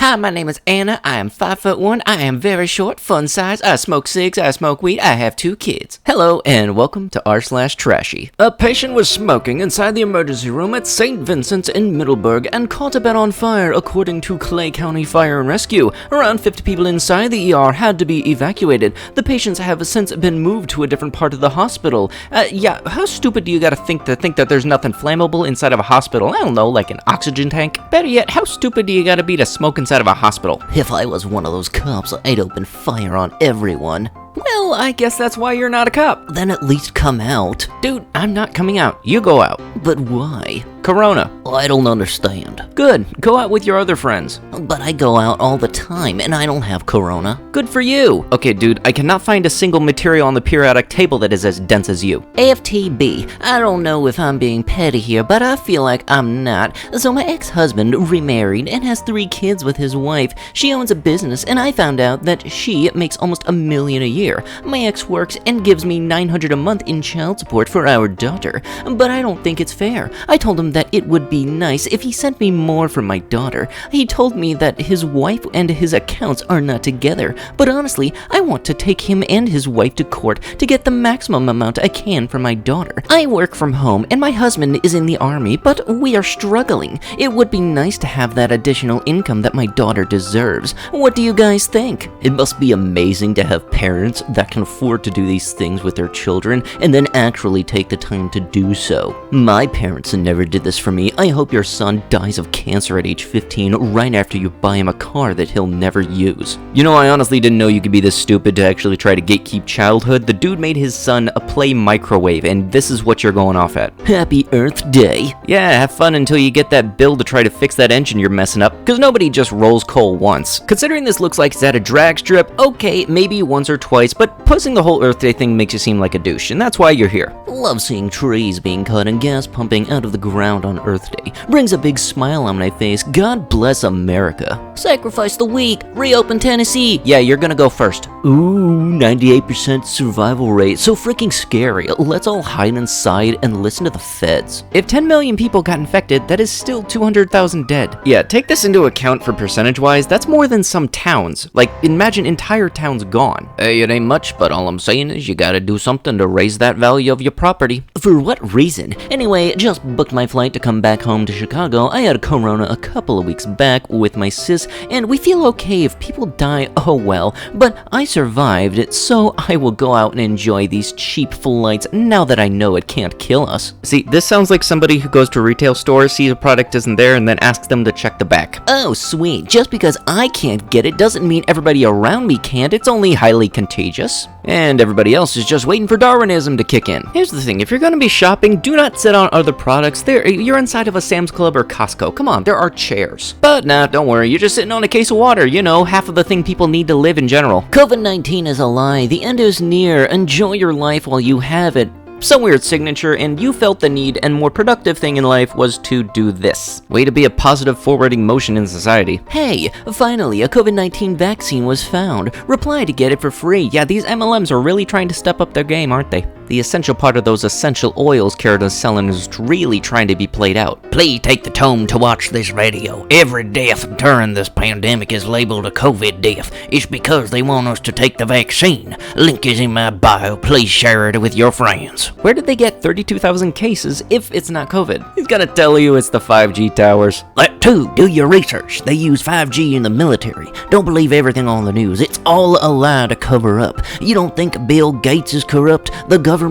Hi, my name is Anna. I am 5'1". I am very short, fun size. I smoke cigs. I smoke weed. I have 2 kids. Hello and welcome to r/trashy. A patient was smoking inside the emergency room at St. Vincent's in Middleburg and caught a bed on fire, according to Clay County Fire and Rescue. Around 50 people inside the ER had to be evacuated. The patients have since been moved to a different part of the hospital. Yeah, how stupid do you gotta think that there's nothing flammable inside of a hospital? I don't know, like an oxygen tank? Better yet, how stupid do you gotta be to smoke inside of a hospital? If I was one of those cops, I'd open fire on everyone. Well, I guess that's why you're not a cop. Then at least come out. Dude, I'm not coming out. You go out. But why? Corona. I don't understand. Good. Go out with your other friends. But I go out all the time and I don't have corona. Good for you. Okay, dude, I cannot find a single material on the periodic table that is as dense as you. FTB, I don't know if I'm being petty here, but I feel like I'm not. So my ex-husband remarried and has 3 kids with his wife. She owns a business and I found out that she makes almost $1 million a year. My ex works and gives me $900 a month in child support for our daughter. But I don't think it's fair. I told him that it would be nice if he sent me more for my daughter. He told me that his wife and his accounts are not together, but honestly, I want to take him and his wife to court to get the maximum amount I can for my daughter. I work from home and my husband is in the army, but we are struggling. It would be nice to have that additional income that my daughter deserves. What do you guys think? It must be amazing to have parents that can afford to do these things with their children and then actually take the time to do so. My parents never did this for me. I hope your son dies of cancer at age 15 right after you buy him a car that he'll never use. You know, I honestly didn't know you could be this stupid to actually try to gatekeep childhood. The dude made his son a play microwave, and this is what you're going off at. Happy Earth Day. Yeah, have fun until you get that bill to try to fix that engine you're messing up, because nobody just rolls coal once. Considering this looks like it's at a drag strip, okay, maybe once or twice, but posting the whole Earth Day thing makes you seem like a douche, and that's why you're here. Love seeing trees being cut and gas pumping out of the ground on Earth Day. Brings a big smile on my face. God bless America. Sacrifice the weak. Reopen Tennessee. Yeah, you're gonna go first. Ooh, 98% survival rate. So freaking scary. Let's all hide inside and listen to the feds. If 10 million people got infected, that is still 200,000 dead. Yeah, take this into account for percentage-wise. That's more than some towns. Like, imagine entire towns gone. Hey, it ain't much, but all I'm saying is you gotta do something to raise that value of your property. For what reason? Anyway, just booked my flight to come back home to Chicago. I had corona a couple of weeks back with my sis, and we feel okay if people die, oh well, but I survived it, so I will go out and enjoy these cheap flights now that I know it can't kill us. See, this sounds like somebody who goes to a retail store, sees a product isn't there, and then asks them to check the back. Oh, sweet. Just because I can't get it doesn't mean everybody around me can't. It's only highly contagious. And everybody else is just waiting for Darwinism to kick in. Here's the thing, if you're gonna be shopping, do not sit on other products. You're inside of a Sam's Club or Costco. Come on, there are chairs. But nah, don't worry, you're just sitting on a case of water. You know, half of the thing people need to live in general. COVID-19 is a lie. The end is near. Enjoy your life while you have it. Some weird signature, and you felt the need and more productive thing in life was to do this. Way to be a positive forwarding motion in society. Hey, finally, a COVID-19 vaccine was found. Reply to get it for free. Yeah, these MLMs are really trying to step up their game, aren't they? The essential part of those essential oils Carrada's selling is really trying to be played out. Please take the time to watch this video. Every death during this pandemic is labeled a COVID death. It's because they want us to take the vaccine. Link is in my bio. Please share it with your friends. Where did they get 32,000 cases if it's not COVID? He's gonna tell you it's the 5G towers. That too, do your research. They use 5G in the military. Don't believe everything on the news. It's all a lie to cover up. You don't think Bill Gates is corrupt? The government?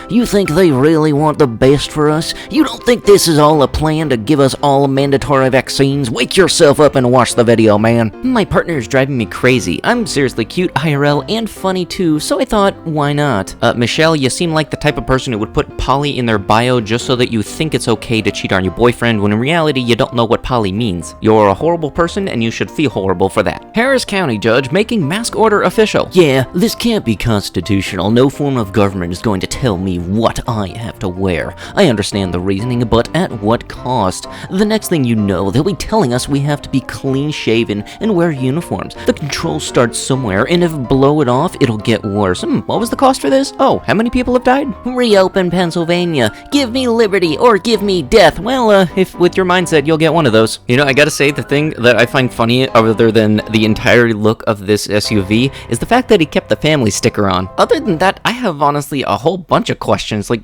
You think they really want the best for us? You don't think this is all a plan to give us all mandatory vaccines? Wake yourself up and watch the video, man. My partner is driving me crazy. I'm seriously cute, IRL, and funny too, so I thought, why not? Michelle, you seem like the type of person who would put poly in their bio just so that you think it's okay to cheat on your boyfriend when in reality you don't know what poly means. You're a horrible person and you should feel horrible for that. Harris County judge making mask order official. Yeah, this can't be constitutional. No form of government is going to to tell me what I have to wear. I understand the reasoning, but at what cost? The next thing you know, they'll be telling us we have to be clean-shaven and wear uniforms. The control starts somewhere, and if blow it off, it'll get worse. What was the cost for this? Oh, how many people have died? Reopen Pennsylvania. Give me liberty or give me death. Well, if with your mindset, you'll get one of those. You know, I gotta say, the thing that I find funny, other than the entire look of this SUV, is the fact that he kept the family sticker on. Other than that, I have honestly a whole bunch of questions. Like,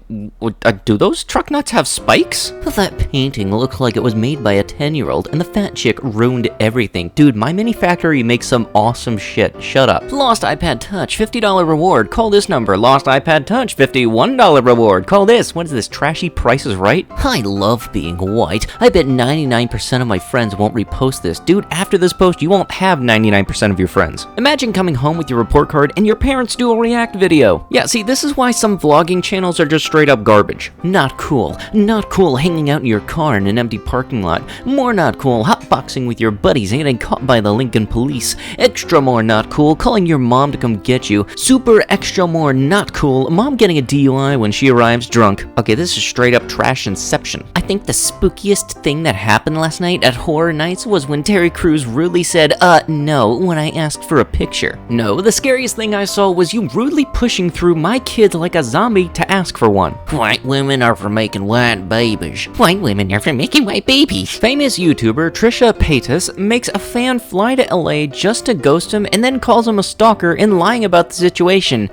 do those truck nuts have spikes? That painting looked like it was made by a 10-year-old, and the fat chick ruined everything. Dude, my mini factory makes some awesome shit. Shut up. Lost iPad Touch, $50 reward. Call this number. Lost iPad Touch, $51 reward. Call this. What is this, trashy Price is Right? I love being white. I bet 99% of my friends won't repost this. Dude, after this post, you won't have 99% of your friends. Imagine coming home with your report card and your parents do a react video. Yeah, see, this is why some vlogging channels are just straight up garbage. Not cool. Not cool hanging out in your car in an empty parking lot. More not cool hotboxing with your buddies and getting caught by the Lincoln police. Extra more not cool calling your mom to come get you. Super extra more not cool mom getting a DUI when she arrives drunk. Okay, this is straight up trash inception. I think the spookiest thing that happened last night at Horror Nights was when Terry Crews rudely said, no, when I asked for a picture. No, the scariest thing I saw was you rudely pushing through my kids like a zombie to ask for one. White women are for making white babies. White women are for making white babies. Famous YouTuber Trisha Paytas makes a fan fly to LA just to ghost him and then calls him a stalker and lying about the situation.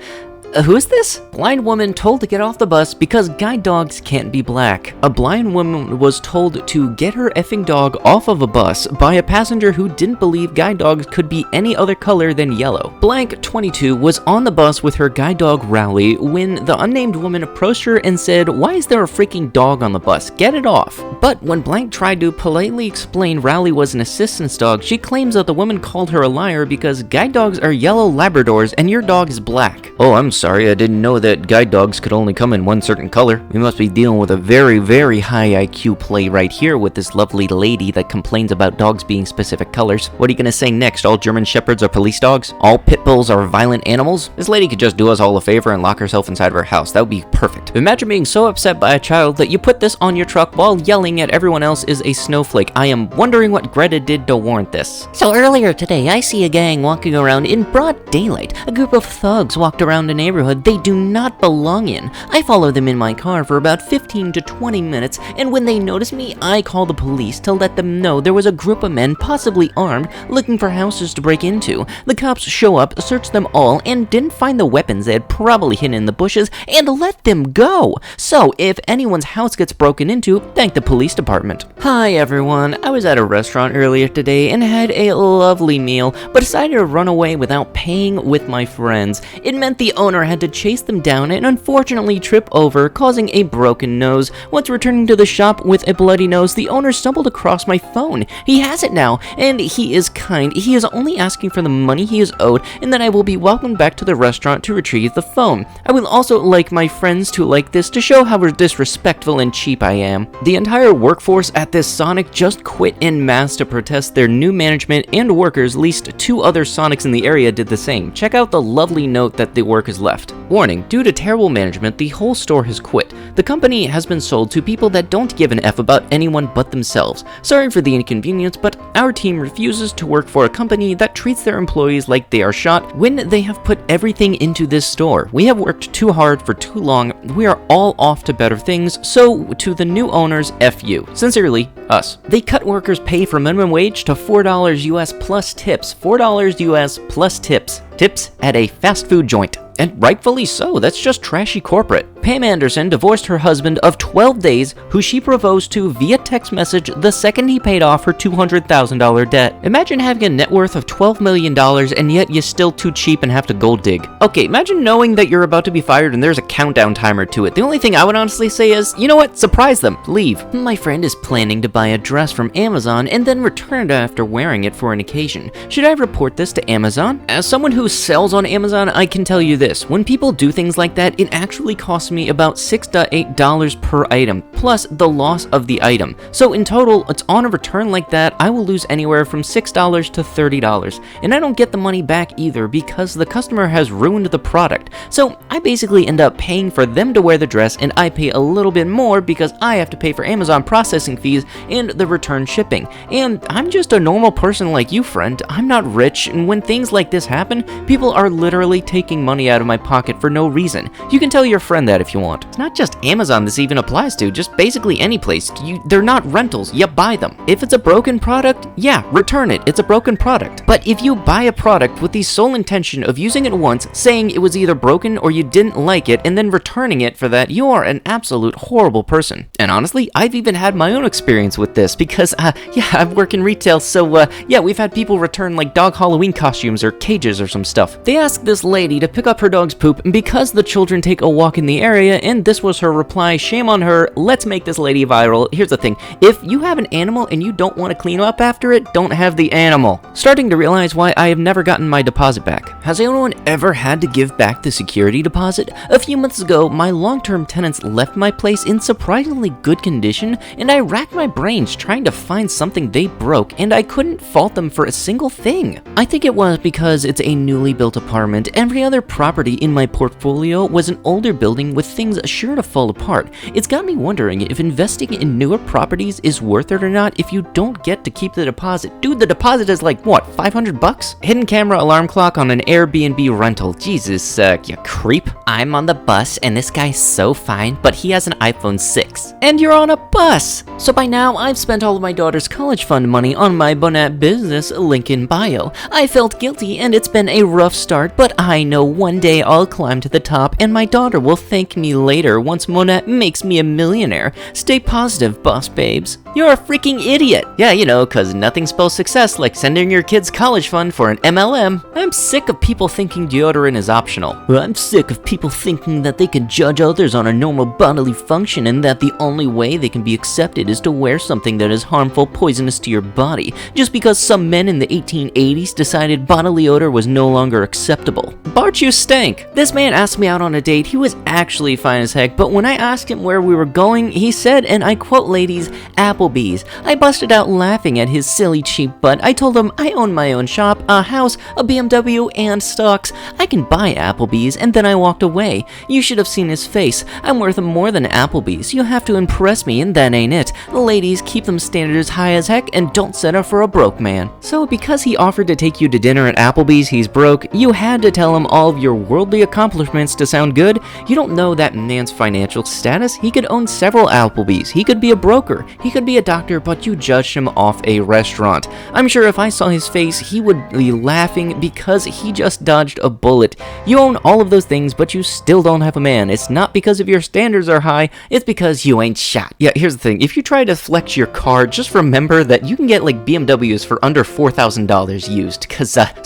Who is this? Blind woman told to get off the bus because guide dogs can't be black. A blind woman was told to get her effing dog off of a bus by a passenger who didn't believe guide dogs could be any other color than yellow. Blank 22 was on the bus with her guide dog Rowley when the unnamed woman approached her and said, "Why is there a freaking dog on the bus? Get it off." But when Blank tried to politely explain Rowley was an assistance dog, she claims that the woman called her a liar because guide dogs are yellow Labradors and your dog is black. Oh, I'm sorry, I didn't know that guide dogs could only come in one certain color. We must be dealing with a very, very high IQ play right here with this lovely lady that complains about dogs being specific colors. What are you gonna say next? All German Shepherds are police dogs? All pit bulls are violent animals? This lady could just do us all a favor and lock herself inside of her house. That would be perfect. Imagine being so upset by a child that you put this on your truck while yelling at everyone else is a snowflake. I am wondering what Greta did to warrant this. So earlier today, I see a gang walking around in broad daylight. A group of thugs walked around a neighborhood they do not belong in. I follow them in my car for about 15 to 20 minutes, and when they notice me, I call the police to let them know there was a group of men, possibly armed, looking for houses to break into. The cops show up, search them all, and didn't find the weapons they had probably hidden in the bushes, and let them go. So, if anyone's house gets broken into, thank the police department. Hi everyone, I was at a restaurant earlier today and had a lovely meal, but decided to run away without paying with my friends. It meant the owner had to chase them down and unfortunately trip over, causing a broken nose. Once returning to the shop with a bloody nose, the owner stumbled across my phone. He has it now, and he is kind. He is only asking for the money he is owed, and then I will be welcomed back to the restaurant to retrieve the phone. I will also like my friends to like this to show how disrespectful and cheap I am. The entire workforce at this Sonic just quit en masse to protest their new management, and workers, at least 2 other Sonics in the area, did the same. Check out the lovely note that the workers left. Warning, due to terrible management, the whole store has quit. The company has been sold to people that don't give an F about anyone but themselves. Sorry for the inconvenience, but our team refuses to work for a company that treats their employees like they are shot when they have put everything into this store. We have worked too hard for too long. We are all off to better things, so to the new owners, F you. Sincerely, us. They cut workers' pay from minimum wage to $4 US plus tips. $4 US plus tips. Tips at a fast food joint. And rightfully so, that's just trashy corporate. Pam Anderson divorced her husband of 12 days, who she proposed to via text message the second he paid off her $200,000 debt. Imagine having a net worth of $12 million and yet you're still too cheap and have to gold dig. Okay, imagine knowing that you're about to be fired and there's a countdown timer to it. The only thing I would honestly say is, you know what, surprise them, leave. My friend is planning to buy a dress from Amazon and then return it after wearing it for an occasion. Should I report this to Amazon? As someone who sells on Amazon, I can tell you this. When people do things like that, it actually costs cost me about $6 to $8 per item, plus the loss of the item. So in total, it's on a return like that, I will lose anywhere from $6 to $30. And I don't get the money back either because the customer has ruined the product. So I basically end up paying for them to wear the dress, and I pay a little bit more because I have to pay for Amazon processing fees and the return shipping. And I'm just a normal person like you, friend. I'm not rich, and when things like this happen, people are literally taking money out of my pocket for no reason. You can tell your friend that if you want. It's not just Amazon this even applies to, just basically any place. They're not rentals, you buy them. If it's a broken product, yeah, return it. It's a broken product. But if you buy a product with the sole intention of using it once, saying it was either broken or you didn't like it, and then returning it for that, you are an absolute horrible person. And honestly, I've even had my own experience with this because, yeah, I work in retail, so, yeah, we've had people return like dog Halloween costumes or cages or some stuff. They asked this lady to pick up her dog's poop because the children take a walk in the area, and this was her reply. Shame on her. Let's make this lady viral. Here's the thing. If you have an animal and you don't want to clean up after it, don't have the animal. Starting to realize why I have never gotten my deposit back. Has anyone ever had to give back the security deposit? A few months ago, my long-term tenants left my place in surprisingly good condition, and I racked my brains trying to find something they broke, and I couldn't fault them for a single thing. I think it was because it's a newly built apartment. Every other property in my portfolio was an older building with things sure to fall apart. It's got me wondering if investing in newer properties is worth it or not if you don't get to keep the deposit. Dude, the deposit is like, what, $500? Hidden camera alarm clock on an Airbnb rental. Jesus, you creep. I'm on the bus and this guy's so fine, but he has an iPhone 6. And you're on a bus! So by now, I've spent all of my daughter's college fund money on my Bonnet business, link in bio. I felt guilty and it's been a rough start, but I know one day I'll climb to the top and my daughter will thank me later once Monet makes me a millionaire. Stay positive, boss babes. You're a freaking idiot! Yeah, you know, cause nothing spells success like sending your kid's college fund for an MLM. I'm sick of people thinking deodorant is optional. I'm sick of people thinking that they can judge others on a normal bodily function and that the only way they can be accepted is to wear something that is harmful, poisonous to your body, just because some men in the 1880s decided bodily odor was no longer acceptable. Bart, you stank! This man asked me out on a date. He was actually fine as heck, but when I asked him where we were going, he said, and I quote ladies, Applebee's. I busted out laughing at his silly cheap butt. I told him I own my own shop, a house, a BMW, and stocks. I can buy Applebee's, and then I walked away. You should have seen his face. I'm worth more than Applebee's. You have to impress me, and that ain't it. The ladies, keep them standards high as heck, and don't settle for a broke man. So because he offered to take you to dinner at Applebee's, he's broke, you had to tell him all of your worldly accomplishments to sound good? You don't know that man's financial status? He could own several Applebee's. He could be a broker. He could be a doctor, but you judged him off a restaurant. I'm sure if I saw his face, he would be laughing because he just dodged a bullet. You own all of those things, but you still don't have a man. It's not because of your standards are high, it's because you ain't shot. Yeah, here's the thing. If you try to flex your car, just remember that you can get like BMWs for under $4,000 used,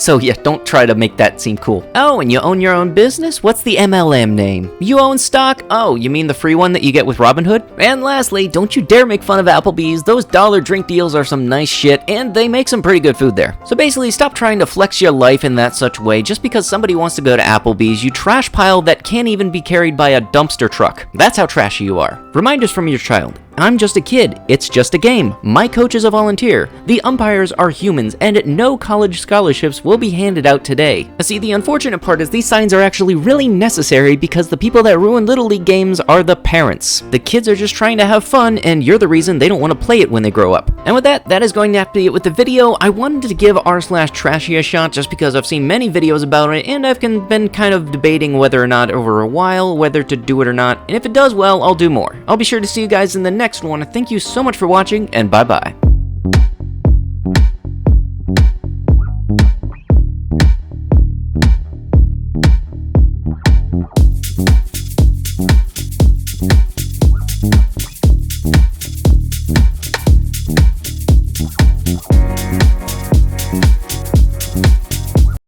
so yeah, don't try to make that seem cool. Oh, and you own your own business? What's the MLM name? You own stock? Oh, you mean the free one that you get with Robinhood? And lastly, don't you dare make fun of Applebee's. Those dollar drink deals are some nice shit, and they make some pretty good food there. So basically, stop trying to flex your life in that such way just because somebody wants to go to Applebee's, you trash pile that can't even be carried by a dumpster truck. That's how trashy you are. Reminders from your child. I'm just a kid. It's just a game. My coach is a volunteer. The umpires are humans, and no college scholarships will be handed out today. See, the unfortunate part is these signs are actually really necessary because the people that ruin Little League games are the parents. The kids are just trying to have fun, and you're the reason they don't want to play it when they grow up. And with that, that is going to have to be it with the video. I wanted to give r/trashy a shot just because I've seen many videos about it, and I've been kind of debating whether or not over a while, whether to do it or not. And if it does well, I'll do more. I'll be sure to see you guys in the next one. Thank you so much for watching, and bye-bye.